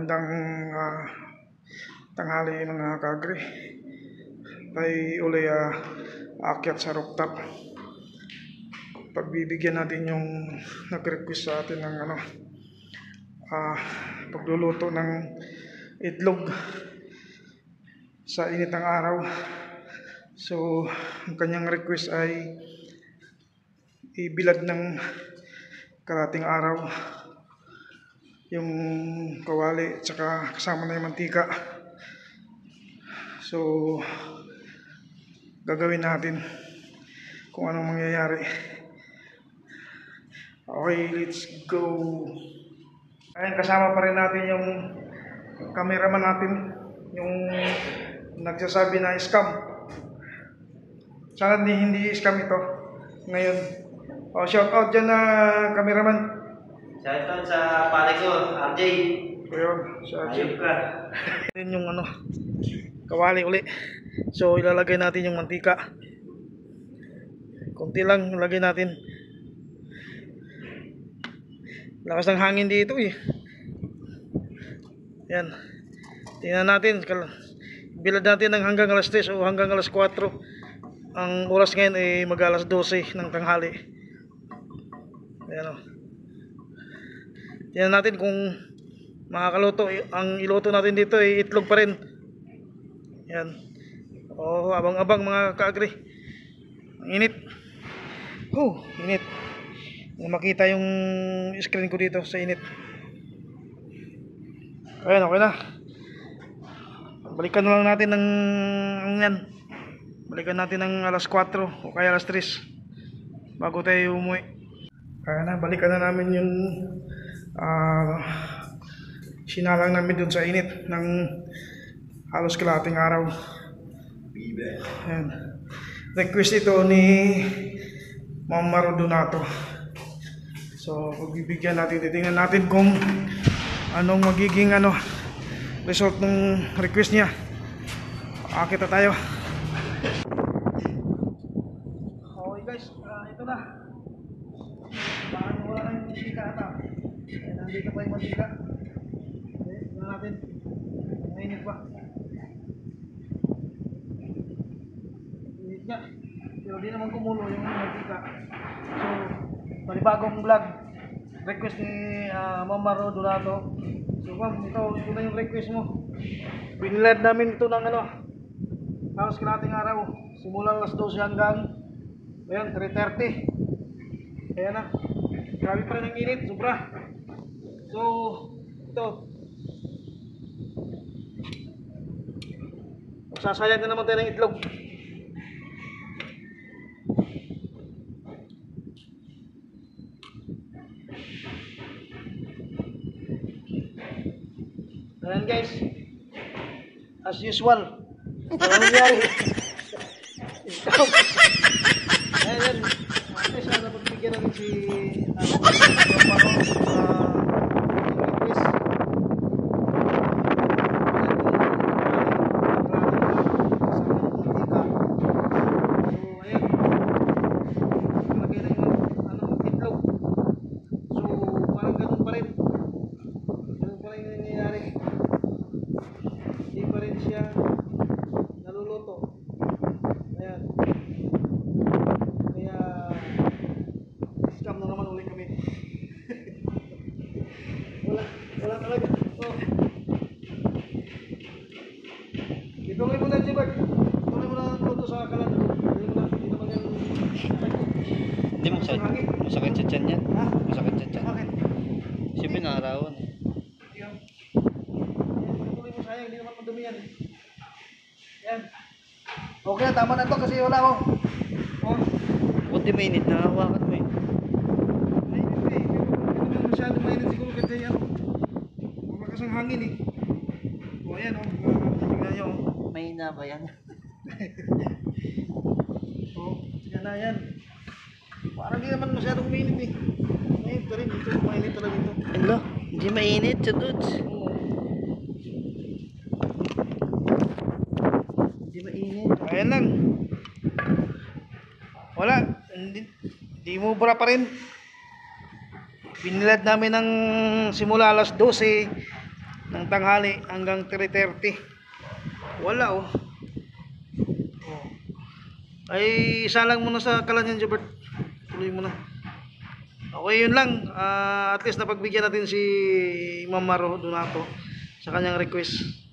Magandang tanghali mga kagre. Tayo uli aakyat sa rooftop. Pagbibigyan natin yung nag-request sa atin ng pagluluto ng itlog sa init ng araw. So ang kanyang request ay ibilad ng kalating araw yung kawali at saka kasama na yung mantika. So gagawin natin kung anong mangyayari. Okay, let's go. Ayun, kasama pa rin natin yung cameraman natin, yung nagsasabi na scam. Sana hindi scam ito ngayon. Shout out dyan na cameraman. Shoutout sa pare ko, RJ. Ayun, sa Ayun ka. yung kawali uli. So ilalagay natin yung mantika. Kunti lang ilagay natin. Lakas ng hangin dito eh. Yan. Tingnan natin. Bilad natin ng hanggang alas 3 o hanggang alas 4. Ang oras ngayon ay mag alas 12 ng tanghali. Ayan o. Tingnan natin kung makakaluto. Ang iluto natin dito ay itlog pa rin. Yan. Oh, abang-abang mga kaagri. Ang init. Oh, init. Makita yung screen ko dito sa init. Ayan, okay na. Balikan na lang natin ng yan. Balikan natin ng alas 4 o kaya alas 3 bago tayo umuwi. Kaya na, balikan na namin yung sinalang namin dun sa init ng halos kalahating araw. Ayan. Request ito ni Ma'am Marodonato. So pagbibigyan natin, titingnan natin kung anong magiging result ng request niya. Akit na tayo. Okay guys, ito na. Parang wala na yung mantika ata. Nandito pa yung mantika. Okay, tignan natin. Mainit pa. Init nga. Pero di naman kumulo yung mantika. So, panibagong vlog. Request ni Ma'am Marodonato. So ma'am, ito na yung request mo. Binilad namin ito ng halos kalahating araw. Simula alas 12 hanggang 3:30. Kaya na. Grabe pa rin ang init, sobra. So, ito. Magsasayang na naman tayo ng itlog. Ayan guys. As usual. Ano nangyari? Ayan. Sana pagbigyan natin si siya naluluto. Ayan. Kaya scam na naman ulit kami. wala talaga. Oh. Ituloy mo na, Jibag. Ituloy mo na ang luto sa kalan. Hindi naman yan. Hindi mo masakit sa tiyan yan. Ha? Masakit sa tiyan. Bakit? Siyempre nakarawan. Hindi naman madumi yan. Yan. Okay na, tama na to kasi wala ako. Oh. Buti mainit na hawakan mo eh. Mainit eh. Hindi naman masyadong mainit siguro kasi malakas ang hangin eh. O ayan o. Tingnan nyo. Mahina ba yan? Yan na yan. Parang di naman masyadong mainit eh. Mainit ka rin dito. Mainit talaga dito. Hello? Hindi mainit sa dudes. Ayan lang. Wala. Hindi mo bura pa rin. Binilad namin ng simula alas 12 ng tanghali hanggang 3:30. Wala oh. Ay isa lang muna sa Kalanyan, Jobert. Tuloy mo na. Okay, yun lang. At least napagbigyan natin si Ma'am Maro Donato sa kanyang request.